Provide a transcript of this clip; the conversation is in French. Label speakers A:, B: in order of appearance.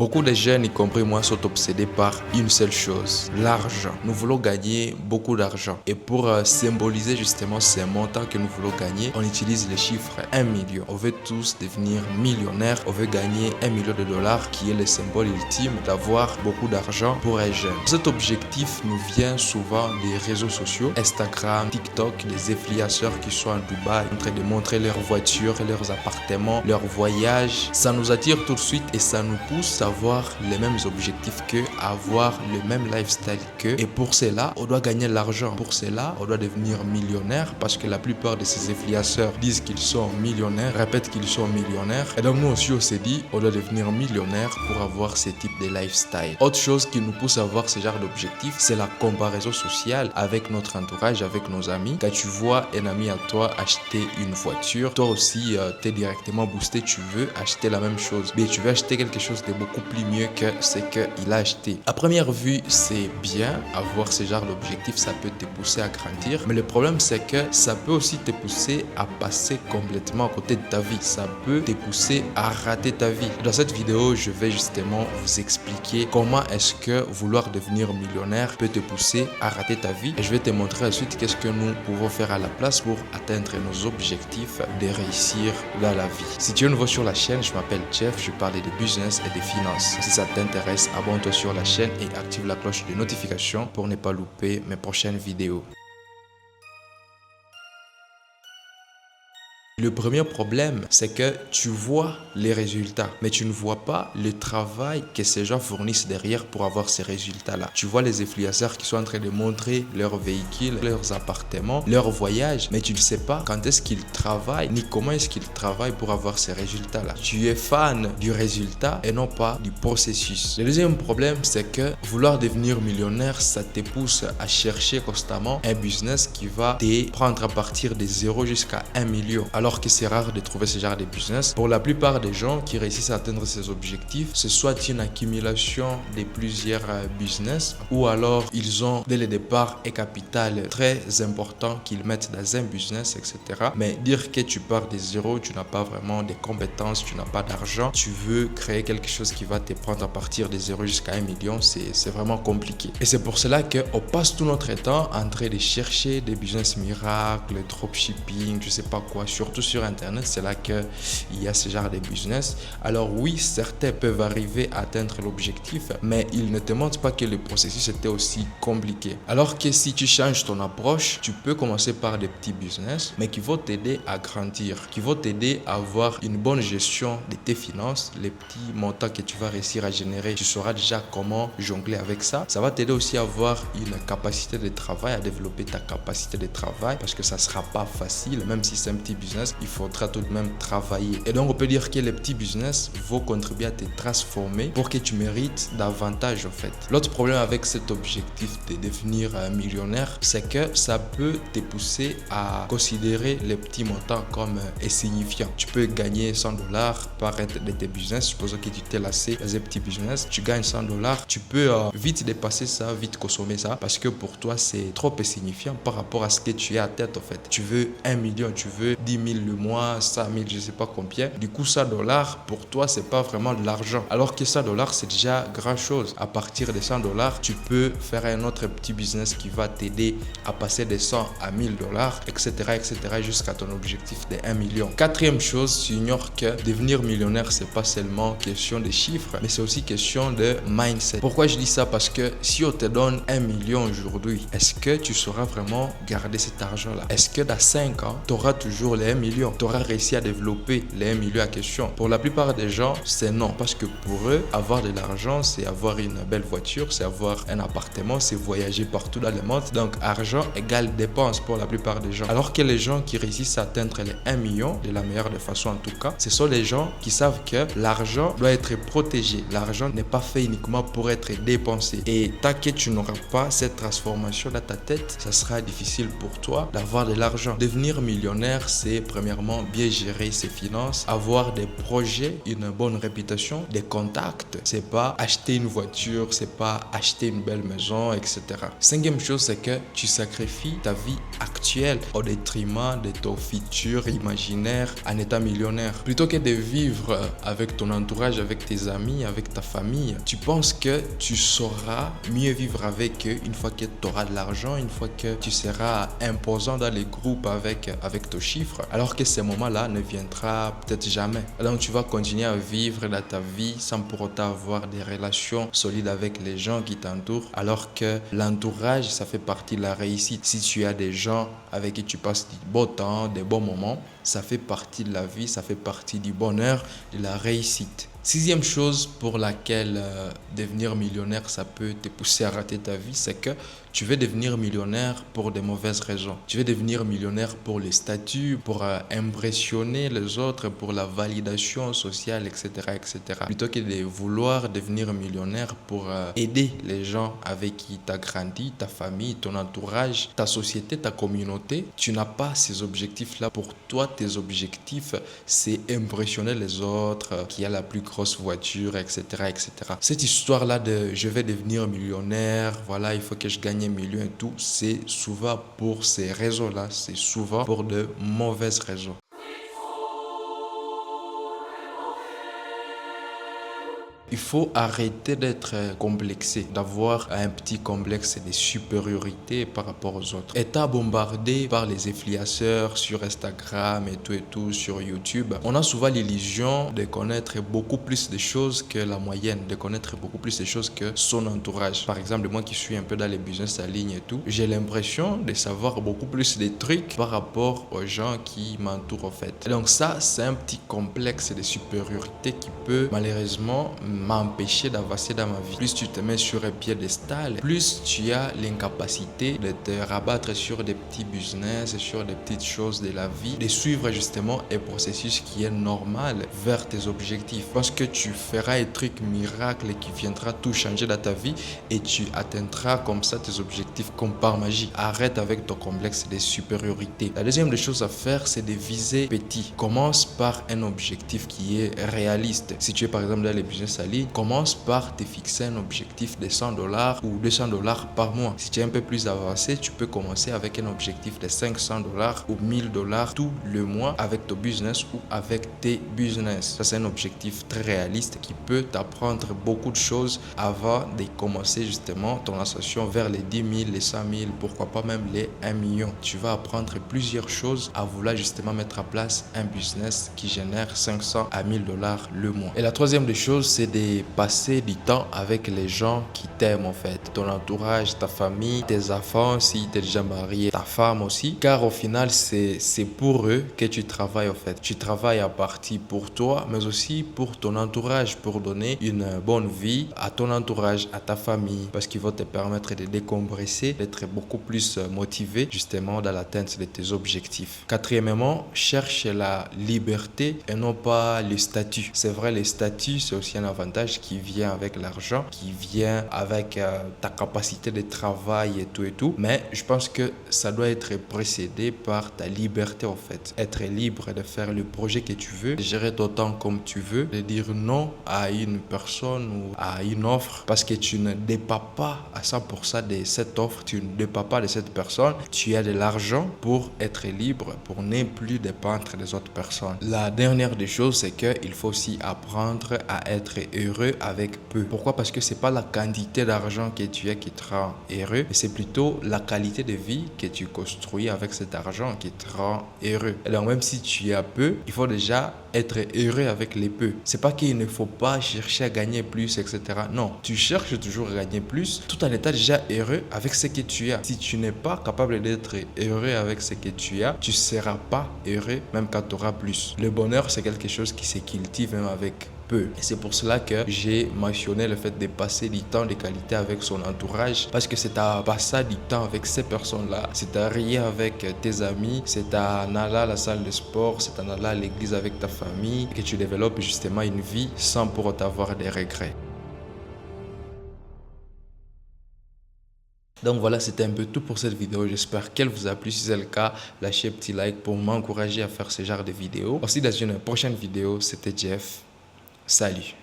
A: Beaucoup de jeunes, y compris moi, sont obsédés par une seule chose, l'argent. Nous voulons gagner beaucoup d'argent. Et pour symboliser justement ces montants que nous voulons gagner, on utilise le chiffre 1 million. On veut tous devenir millionnaires. On veut gagner 1 million de dollars qui est le symbole ultime d'avoir beaucoup d'argent pour un jeune. Cet objectif nous vient souvent des réseaux sociaux, Instagram, TikTok, les influenceurs qui sont en Dubaï en train de montrer leurs voitures, leurs appartements, leurs voyages. Ça nous attire tout de suite et ça nous pousse à avoir les mêmes objectifs qu'eux, avoir le même lifestyle qu'eux. Et pour cela, on doit gagner l'argent. Pour cela, on doit devenir millionnaire parce que la plupart de ces influenceurs disent qu'ils sont millionnaires, répètent qu'ils sont millionnaires. Et donc nous aussi, on s'est dit, on doit devenir millionnaire pour avoir ce type de lifestyle. Autre chose qui nous pousse à avoir ce genre d'objectif, c'est la comparaison sociale avec notre entourage, avec nos amis. Quand tu vois un ami à toi acheter une voiture, toi aussi, t'es directement boosté, tu veux acheter la même chose. Mais tu veux acheter quelque chose de beaucoup plus mieux que ce qu'il a acheté. À première vue, c'est bien avoir ce genre d'objectif, ça peut te pousser à grandir. Mais le problème, c'est que ça peut aussi te pousser à passer complètement à côté de ta vie. Ça peut te pousser à rater ta vie. Dans cette vidéo, je vais justement vous expliquer comment est-ce que vouloir devenir millionnaire peut te pousser à rater ta vie. Et je vais te montrer ensuite qu'est-ce que nous pouvons faire à la place pour atteindre nos objectifs de réussir dans la vie. Si tu es nouveau sur la chaîne, je m'appelle Jeff, je parle de business et de finances. Si ça t'intéresse, abonne-toi sur la chaîne et active la cloche de notification pour ne pas louper mes prochaines vidéos. Le premier problème, c'est que tu vois les résultats, mais tu ne vois pas le travail que ces gens fournissent derrière pour avoir ces résultats-là. Tu vois les influenceurs qui sont en train de montrer leurs véhicules, leurs appartements, leurs voyages, mais tu ne sais pas quand est-ce qu'ils travaillent, ni comment est-ce qu'ils travaillent pour avoir ces résultats-là. Tu es fan du résultat et non pas du processus. Le deuxième problème, c'est que vouloir devenir millionnaire, ça te pousse à chercher constamment un business qui va te prendre à partir de 0 jusqu'à 1 million. Alors que c'est rare de trouver ce genre de business. Pour la plupart des gens qui réussissent à atteindre ces objectifs, c'est soit une accumulation de plusieurs business ou alors ils ont dès le départ un capital très important qu'ils mettent dans un business, etc. Mais dire que tu pars de zéro, tu n'as pas vraiment de compétences, tu n'as pas d'argent, tu veux créer quelque chose qui va te prendre à partir de 0 jusqu'à 1 million, c'est vraiment compliqué. Et c'est pour cela qu'on passe tout notre temps en train de chercher des business miracles, dropshipping, je sais pas quoi, surtout sur internet, c'est là qu'il y a ce genre de business. Alors oui, certains peuvent arriver à atteindre l'objectif, mais ils ne te montrent pas que le processus était aussi compliqué. Alors que si tu changes ton approche, tu peux commencer par des petits business, mais qui vont t'aider à grandir, qui vont t'aider à avoir une bonne gestion de tes finances, les petits montants que tu vas réussir à générer. Tu sauras déjà comment jongler avec ça. Ça va t'aider aussi à avoir une capacité de travail, à développer ta capacité de travail, parce que ça sera pas facile, même si c'est un petit business, il faudra tout de même travailler. Et donc, on peut dire que les petits business vont contribuer à te transformer pour que tu mérites davantage en fait. L'autre problème avec cet objectif de devenir millionnaire, c'est que ça peut te pousser à considérer les petits montants comme insignifiants. Tu peux gagner 100 dollars par un de tes business. Supposons que tu t'es lassé dans un petit business, tu gagnes 100 dollars, tu peux vite dépasser ça, vite consommer ça parce que pour toi, c'est trop insignifiant par rapport à ce que tu as à tête en fait. Tu veux 1 million, tu veux 10 000 le mois, 100 000, je sais pas combien. Du coup, 100 dollars, pour toi, c'est pas vraiment de l'argent. Alors que 100 dollars, c'est déjà grand chose. À partir de 100 dollars, tu peux faire un autre petit business qui va t'aider à passer de 100 à 1000 dollars, etc., etc., jusqu'à ton objectif de 1 million. Quatrième chose, tu ignores que devenir millionnaire, c'est pas seulement question de chiffres, mais c'est aussi question de mindset. Pourquoi je dis ça? Parce que si on te donne 1 million aujourd'hui, est-ce que tu sauras vraiment garder cet argent-là? Est-ce que dans 5 ans, tu auras toujours les 1 million? Tu auras réussi à développer les 1 million à question? Pour la plupart des gens, c'est non. Parce que pour eux, avoir de l'argent, c'est avoir une belle voiture, c'est avoir un appartement, c'est voyager partout dans le monde. Donc, argent égale dépense pour la plupart des gens. Alors que les gens qui réussissent à atteindre les 1 million, de la meilleure des façons en tout cas, ce sont les gens qui savent que l'argent doit être protégé. L'argent n'est pas fait uniquement pour être dépensé. Et tant que tu n'auras pas cette transformation dans ta tête, ça sera difficile pour toi d'avoir de l'argent. Devenir millionnaire, c'est premièrement bien gérer ses finances, avoir des projets, une bonne réputation, des contacts. C'est pas acheter une voiture, c'est pas acheter une belle maison, etc. Cinquième chose, c'est que tu sacrifies ta vie actuelle au détriment de ton futur imaginaire en état millionnaire. Plutôt que de vivre avec ton entourage, avec tes amis, avec ta famille, tu penses que tu sauras mieux vivre avec eux une fois que tu auras de l'argent, une fois que tu seras imposant dans les groupes avec ton chiffre, alors que ce moment-là ne viendra peut-être jamais. Donc tu vas continuer à vivre dans ta vie sans pour autant avoir des relations solides avec les gens qui t'entourent, alors que l'entourage, ça fait partie de la réussite. Si tu as des gens avec qui tu passes du beau temps, des bons moments, ça fait partie de la vie, ça fait partie du bonheur, de la réussite. Sixième chose pour laquelle devenir millionnaire, ça peut te pousser à rater ta vie, c'est que tu veux devenir millionnaire pour de mauvaises raisons. Tu veux devenir millionnaire pour le statut, pour impressionner les autres, pour la validation sociale, etc., etc. Plutôt que de vouloir devenir millionnaire pour aider les gens avec qui tu as grandi, ta famille, ton entourage, ta société, ta communauté, tu n'as pas ces objectifs-là. Pour toi, tes objectifs, c'est impressionner les autres, qui a la plus grosse voiture, etc., etc. Cette histoire-là de je vais devenir millionnaire, voilà, il faut que je gagne 1 million et tout, c'est souvent pour ces raisons-là, c'est souvent pour de mauvaises raisons. Il faut arrêter d'être complexé, d'avoir un petit complexe de supériorité par rapport aux autres. Étant bombardé par les influenceurs sur Instagram et tout, sur YouTube, on a souvent l'illusion de connaître beaucoup plus de choses que la moyenne, de connaître beaucoup plus de choses que son entourage. Par exemple, moi qui suis un peu dans les business en ligne et tout, j'ai l'impression de savoir beaucoup plus de trucs par rapport aux gens qui m'entourent en fait. Et donc ça, c'est un petit complexe de supériorité qui peut malheureusement m'empêcher d'avancer dans ma vie. Plus tu te mets sur un piédestal, plus tu as l'incapacité de te rabattre sur des petits business, sur des petites choses de la vie, de suivre justement un processus qui est normal vers tes objectifs. Parce que tu feras un truc miracle qui viendra tout changer dans ta vie et tu atteindras comme ça tes objectifs comme par magie. Arrête avec ton complexe de supériorité. La deuxième des choses à faire, c'est de viser petit. Commence par un objectif qui est réaliste. Si tu es par exemple dans les business à ligne, commence par te fixer un objectif de $100 ou $200 par mois. Si tu es un peu plus avancé, tu peux commencer avec un objectif de $500 ou $1000 tout le mois avec ton business ou avec tes business. Ça, c'est un objectif très réaliste qui peut t'apprendre beaucoup de choses avant de commencer justement ton ascension vers les 10 000, les 100 000, pourquoi pas même les 1 million. Tu vas apprendre plusieurs choses à vouloir justement mettre en place un business qui génère 500 à $1000 le mois. Et la troisième des choses, c'est de passer du temps avec les gens qui t'aiment en fait. Ton entourage, ta famille, tes enfants, si tu es déjà marié, ta femme aussi. Car au final, c'est pour eux que tu travailles en fait. Tu travailles en partie pour toi, mais aussi pour ton entourage, pour donner une bonne vie à ton entourage, à ta famille, parce qu'ils vont te permettre de décompresser, d'être beaucoup plus motivé justement dans l'atteinte de tes objectifs. Quatrièmement, cherche la liberté et non pas le statut. C'est vrai, le statut, c'est aussi un avantage qui vient avec l'argent, qui vient avec ta capacité de travail et tout, mais je pense que ça doit être précédé par ta liberté en fait. Être libre de faire le projet que tu veux, de gérer ton temps comme tu veux, de dire non à une personne ou à une offre parce que tu ne dépends pas à 100% de cette offre, tu ne dépends pas de cette personne, tu as de l'argent pour être libre, pour ne plus dépendre des autres personnes. La dernière des choses, c'est qu'il faut aussi apprendre à être heureux avec peu. Pourquoi? Parce que c'est pas la quantité d'argent que tu as qui te rend heureux, mais c'est plutôt la qualité de vie que tu construis avec cet argent qui te rend heureux. Et donc même si tu as peu, il faut déjà être heureux avec les peu. C'est pas qu'il ne faut pas chercher à gagner plus, etc. Non, tu cherches toujours à gagner plus tout en étant déjà heureux avec ce que tu as. Si tu n'es pas capable d'être heureux avec ce que tu as, tu seras pas heureux même quand tu auras plus. Le bonheur, c'est quelque chose qui se cultive même avec peu. Et c'est pour cela que j'ai mentionné le fait de passer du temps de qualité avec son entourage, parce que c'est à passer du temps avec ces personnes-là, c'est à rire avec tes amis, c'est à en aller à la salle de sport, c'est à en aller à l'église avec ta famille, que tu développes justement une vie sans pour autant avoir des regrets. Donc voilà, c'était un peu tout pour cette vidéo. J'espère qu'elle vous a plu. Si c'est le cas, lâchez un petit like pour m'encourager à faire ce genre de vidéos. Aussi, dans une prochaine vidéo, c'était Jeff. Salut.